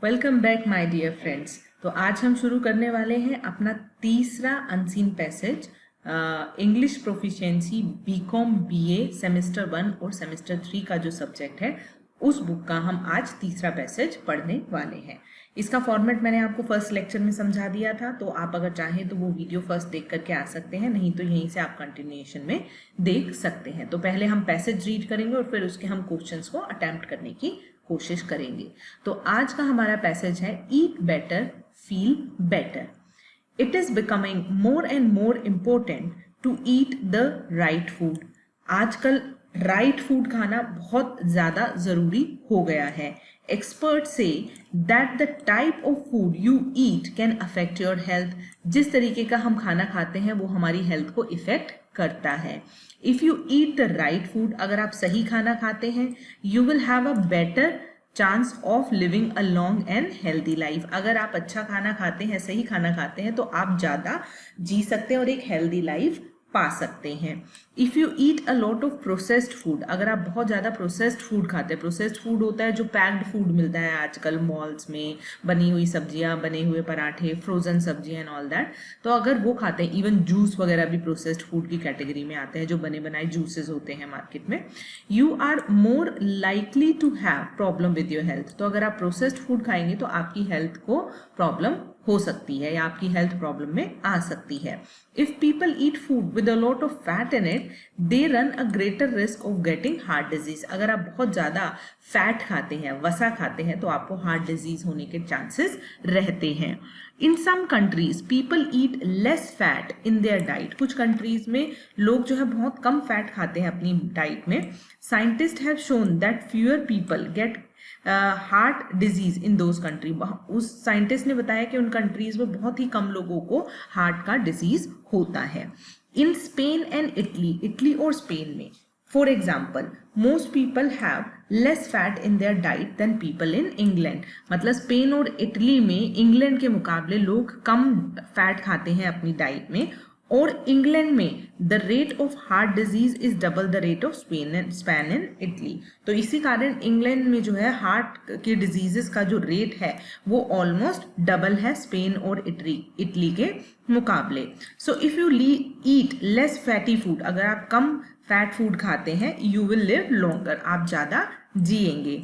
Welcome back my dear friends. तो आज हम शुरू करने वाले हैं अपना तीसरा unseen passage English proficiency BCom BA semester 1 और सेमेस्टर 3 का जो सब्जेक्ट है उस बुक का हम आज तीसरा पैसेज पढ़ने वाले हैं। इसका फॉर्मेट मैंने आपको फर्स्ट लेक्चर में समझा दिया था, तो आप अगर चाहें तो वो वीडियो फर्स्ट देख करके आ सकते हैं, नहीं तो यहीं से आप कंटिन्यूएशन में देख सकते हैं। तो पहले हम पैसेज रीड करेंगे और फिर उसके हम क्वेश्चंस को अटेम्प्ट करने की कोशिश करेंगे। तो आज का हमारा पैसेज है eat better feel better. It is becoming more and more important to eat the right food. आजकल राइट फूड खाना बहुत ज्यादा जरूरी हो गया है। एक्सपर्ट से that the type of food you eat can affect your health. जिस तरीके का हम खाना खाते हैं वो हमारी हेल्थ को इफेक्ट करता है। If you eat the right food, अगर आप सही खाना खाते हैं, you will have a better chance of living a long and healthy life. अगर आप अच्छा खाना खाते हैं, सही खाना खाते हैं, तो आप ज्यादा जी सकते हैं और एक हेल्दी लाइफ पा सकते हैं। If you eat a lot of processed food, अगर आप बहुत ज्यादा प्रोसेस्ड फूड खाते हैं, प्रोसेस्ड फूड होता है जो पैक्ड फूड मिलता है आजकल मॉल्स में, बनी हुई सब्जियां, बने हुए पराठे, फ्रोजन सब्जियां एंड ऑल दैट, तो अगर वो खाते हैं, इवन जूस वगैरह भी प्रोसेस्ड फूड की कैटेगरी में आते हैं, जो बने बनाए जूसेस होते हैं मार्केट में, you are more likely to have problem with your health. तो अगर आप प्रोसेस्ड फूड खाएंगे तो आपकी हेल्थ को प्रॉब्लम हो सकती है या आपकी हेल्थ प्रॉब्लम में आ सकती है। If people eat food with a lot of fat in it, they run a greater risk of getting heart disease. अगर आप बहुत ज्यादा फैट खाते हैं, वसा खाते हैं, तो आपको हार्ट डिजीज होने के चांसेस रहते हैं। In some countries people eat less fat in their diet. कुछ कंट्रीज में लोग जो है बहुत कम फैट खाते हैं अपनी डाइट में। Scientist have shown that fewer people get heart disease in those country. उस साइंटिस्ट ने बताया कि उन कंट्रीज में बहुत ही कम लोगों को हार्ट का डिजीज होता है। In Spain and Italy, Italy और स्पेन में for example, most people have less fat in their diet than people in England. मतलब स्पेन और इटली में इंग्लैंड के मुकाबले लोग कम फैट खाते हैं अपनी डाइट में, और इंग्लैंड में the rate of heart disease is double the rate of Spain and Italy. तो इसी कारण इंग्लैंड में जो है हार्ट के डिजीजेस का जो रेट है वो ऑलमोस्ट डबल है स्पेन और इटली के मुकाबले। So if you eat less fatty food, अगर आप कम फैट फूड खाते हैं, यू विल लिव लॉन्गर, आप ज्यादा जिएंगे।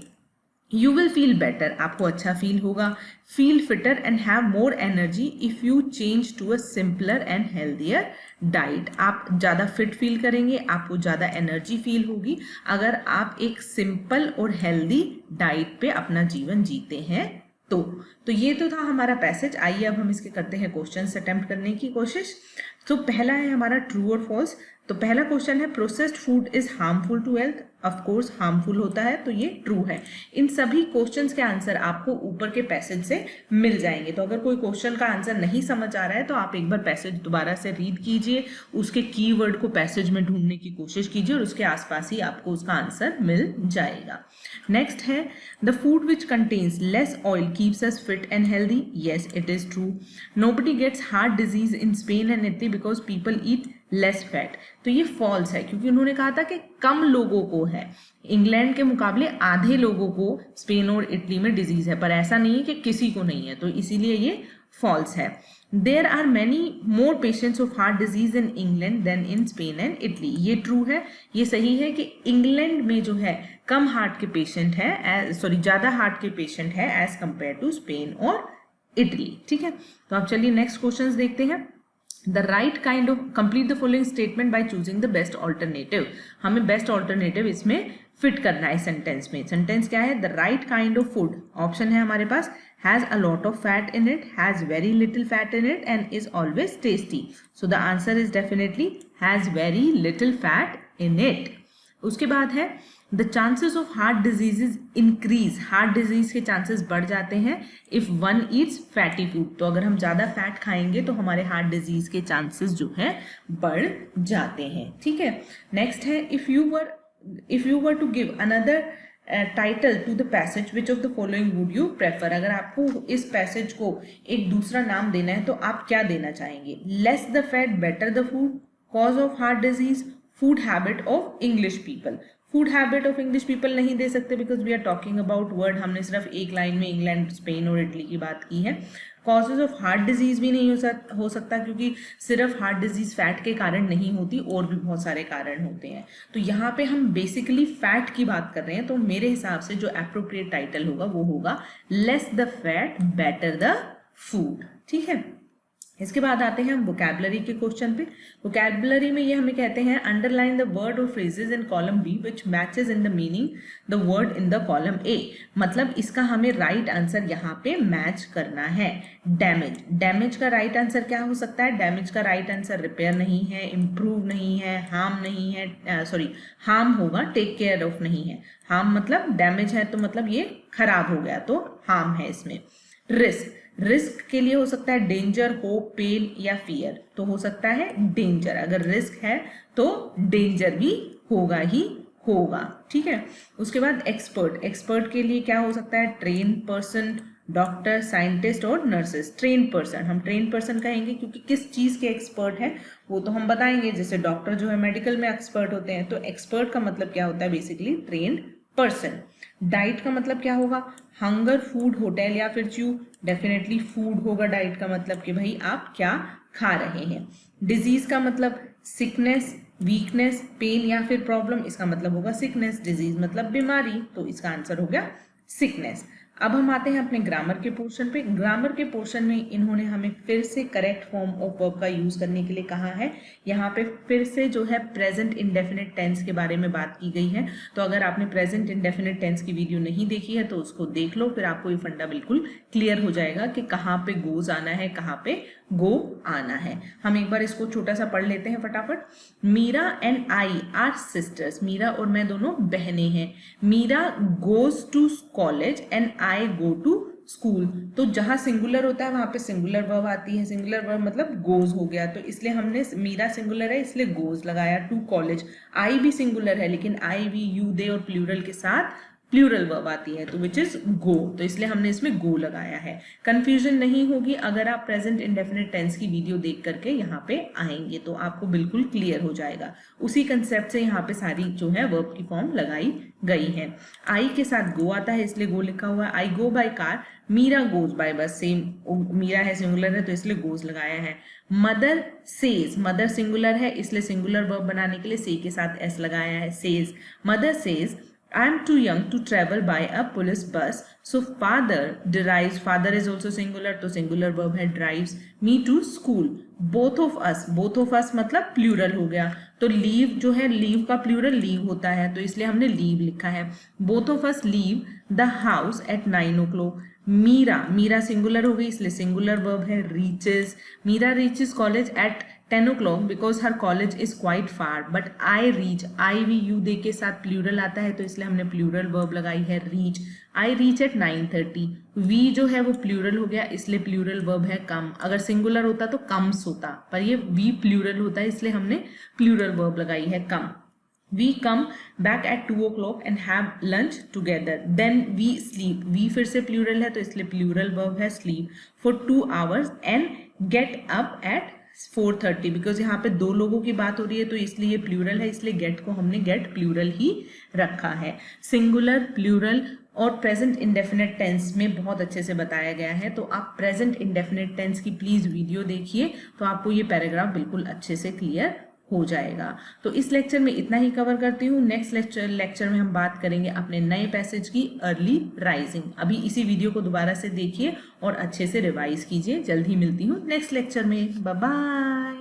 You will feel better, आपको अच्छा फील होगा। Feel fitter and have more energy if you change to a simpler and healthier diet। आप ज़्यादा फिट फील करेंगे, आपको ज़्यादा एनर्जी फील होगी अगर आप एक सिंपल और हेल्दी डाइट पे अपना जीवन जीते हैं। तो ये तो था हमारा पैसेज। आइए अब हम इसके करते हैं क्वेश्चंस अटेम्प्ट करने की कोशिश। तो पहला है हमारा ट्रू और फॉल्स। तो पहला क्वेश्चन है processed food is harmful to health. Of course harmful होता है, तो ये ट्रू है। इन सभी क्वेश्चंस के आंसर आपको ऊपर के पैसेज से मिल जाएंगे। तो अगर कोई क्वेश्चन का आंसर नहीं समझ आ रहा है तो आप एक बार पैसेज दोबारा से रीड कीजिए, उसके कीवर्ड को पैसेज में ढूंढने की कोशिश कीजिए और उसके आसपास ही आपको उसका आंसर मिल जाएगा। नेक्स्ट है the food which contains less oil keeps us fit and healthy. Yes, it is true. Nobody gets heart disease in Spain and Italy because people eat less fat. तो ये फॉल्स है, क्योंकि उन्होंने कहा था कि कम लोगों को है, इंग्लैंड के मुकाबले आधे लोगों को स्पेन और इटली में डिजीज है, पर ऐसा नहीं है कि किसी को नहीं है, तो इसीलिए ये फॉल्स है। There are many more patients of heart disease in England than in Spain and Italy. ये ट्रू है, ये सही है कि इंग्लैंड में जो है कम हार्ट के पेशेंट है, ज्यादा हार्ट के पेशेंट है एज कंपेयर टू स्पेन और इटली। ठीक है, तो अब चलिए नेक्स्ट क्वेश्चन देखते हैं। The right kind of complete the following statement by choosing the best alternative। हमें बेस्ट ऑल्टरनेटिव इसमें फिट करना है सेंटेंस में। सेंटेंस क्या है? The right kind of food, option है हमारे पास, has a lot of fat in it, has very little fat in it and is always tasty. So the answer is definitely has very little fat in it. उसके बाद है the chances of heart diseases increase. Heart disease के chances बढ़ जाते हैं if one Yeats fatty food. तो अगर हम ज्यादा फैट खाएंगे तो हमारे हार्ट डिजीज के चांसेस जो है बढ़ जाते हैं। ठीक है, नेक्स्ट है if you were to give another title to the passage which of the following would you prefer. अगर आपको इस पैसेज को एक दूसरा नाम देना है तो आप क्या देना चाहेंगे? Less the fat better the food, cause of heart disease, food habit of English people. Food habit of English people नहीं दे सकते because we are talking about word, हमने सिर्फ एक लाइन में इंग्लैंड, स्पेन और इटली की बात की है। कॉजेज ऑफ हार्ट डिजीज भी नहीं हो सकता क्योंकि सिर्फ हार्ट डिजीज फैट के कारण नहीं होती, और भी बहुत सारे कारण होते हैं। तो यहाँ पे हम बेसिकली फैट की बात कर रहे हैं, तो मेरे हिसाब से जो अप्रोप्रिएट टाइटल होगा वो होगा less the fat better the food. ठीक है, इसके बाद आते हैं हम वोकैबुलरी के क्वेश्चन पे। वोकैबुलरी में ये हमें कहते हैं अंडरलाइन द वर्ड और phrases in column B which matches in the meaning the word in the column A. मतलब इसका हमें राइट आंसर यहाँ पे मैच करना है। डैमेज, डैमेज का राइट आंसर क्या हो सकता है? डैमेज का राइट आंसर रिपेयर नहीं है, इम्प्रूव नहीं है, हार्म नहीं है, सॉरी हार्म होगा, टेक केयर ऑफ नहीं है। हार्म मतलब डैमेज है तो मतलब ये खराब हो गया, तो हार्म है इसमें। रिस्क, रिस्क के लिए हो सकता है डेंजर, होप, पेन या फियर, तो हो सकता है डेंजर। अगर रिस्क है तो डेंजर भी होगा ही होगा। ठीक है, उसके बाद एक्सपर्ट, एक्सपर्ट के लिए क्या हो सकता है? ट्रेन पर्सन, डॉक्टर, साइंटिस्ट और नर्सेस। ट्रेन पर्सन, हम ट्रेन पर्सन कहेंगे क्योंकि किस चीज के एक्सपर्ट है वो तो हम बताएंगे, जैसे डॉक्टर जो है मेडिकल में एक्सपर्ट होते हैं, तो एक्सपर्ट का मतलब क्या होता है? Basically trained person. डाइट का मतलब क्या होगा? हंगर, फूड, होटल या फिर च्यू। डेफिनेटली फूड होगा डाइट का मतलब कि भाई आप क्या खा रहे हैं। डिजीज का मतलब सिकनेस, वीकनेस, पेन या फिर प्रॉब्लम, इसका मतलब होगा सिकनेस। डिजीज मतलब बीमारी, तो इसका आंसर हो गया सिकनेस। अब हम आते हैं अपने ग्रामर के पोर्शन पे। ग्रामर के पोर्शन में इन्होंने हमें फिर से करेक्ट फॉर्म ऑफ वर्ब का यूज करने के लिए कहा है। यहाँ पे फिर से जो है प्रेजेंट इंडेफिनिट टेंस के बारे में बात की गई है। तो अगर आपने प्रेजेंट इंडेफिनिट टेंस की वीडियो नहीं देखी है तो उसको देख लो, फिर आपको ये फंडा बिल्कुल क्लियर हो जाएगा कि कहाँ पे गोज आना है, कहाँ पे गो आना है। हम एक बार इसको छोटा सा पढ़ लेते हैं फटाफट। Meera and I are sisters, Meera और मैं दोनों बहनें हैं। Meera goes to college and I go to school. तो जहां सिंगुलर होता है वहां पे सिंगुलर वर्ब आती है। सिंगुलर वर्ब मतलब गोज हो गया, तो इसलिए हमने मीरा सिंगुलर है इसलिए गोज लगाया। टू कॉलेज, आई भी सिंगुलर है लेकिन आई, वी, यू, दे और प्लूरल के साथ प्लूरल वर्ब आती है, तो विच इज गो, तो इसलिए हमने इसमें गो लगाया है। कंफ्यूजन नहीं होगी अगर आप प्रेजेंट इंडेफिनिट टेंस की वीडियो देख करके यहाँ पे आएंगे, तो आपको बिल्कुल क्लियर हो जाएगा। उसी कंसेप्ट से यहाँ पे सारी जो है वर्ब की फॉर्म लगाई गई है। आई के साथ गो आता है इसलिए गो लिखा हुआ है। I go by car, Meera goes by bus, same Meera है सिंगुलर है तो इसलिए गोज लगाया है। मदर सेज, मदर सिंगुलर है इसलिए सिंगुलर वर्ब बनाने के लिए से के साथ एस लगाया है, says. Mother says I am too young to travel by a police bus. So father derives, father is also singular, तो singular verb है drives me to school. Both of us मतलब plural हो गया, तो leave जो है leave का plural leave होता है, तो इसलिए हमने leave लिखा है। Both of us leave the house at 9 o'clock. Meera singular हो गई इसलिए सिंगुलर वर्ब है reaches. Meera reaches college at 10 o'clock because her college is quite far. But I reach, I भी you दे के साथ प्लूरल आता है तो इसलिए हमने प्लूरल वर्ब लगाई है reach. I reach at 9:30. we जो है वो प्लूरल हो गया इसलिए प्लूरल वर्ब है come. अगर सिंगुलर होता तो comes होता, पर ये we प्लूरल होता है इसलिए हमने प्लूरल वर्ब लगाई है come. We come back at 2 o'clock and have lunch together. Then we sleep. We फिर से प्लूरल है तो इसलिए प्लूरल वर्ब है sleep for 2 hours and get up at 4:30. Because यहाँ पे दो लोगों की बात हो रही है तो इसलिए प्लूरल है, इसलिए गेट को हमने गेट प्लूरल ही रखा है। सिंगुलर, प्लूरल और प्रेजेंट इंडेफिनिट टेंस में बहुत अच्छे से बताया गया है, तो आप प्रेजेंट इंडेफिनिट टेंस की प्लीज वीडियो देखिए तो आपको ये पैराग्राफ बिल्कुल अच्छे से क्लियर हो जाएगा। तो इस लेक्चर में इतना ही कवर करती हूँ। नेक्स्ट लेक्चर में हम बात करेंगे अपने नए पैसेज की अर्ली राइजिंग। अभी इसी वीडियो को दोबारा से देखिए और अच्छे से रिवाइज कीजिए। जल्द ही मिलती हूँ नेक्स्ट लेक्चर में। Bye bye.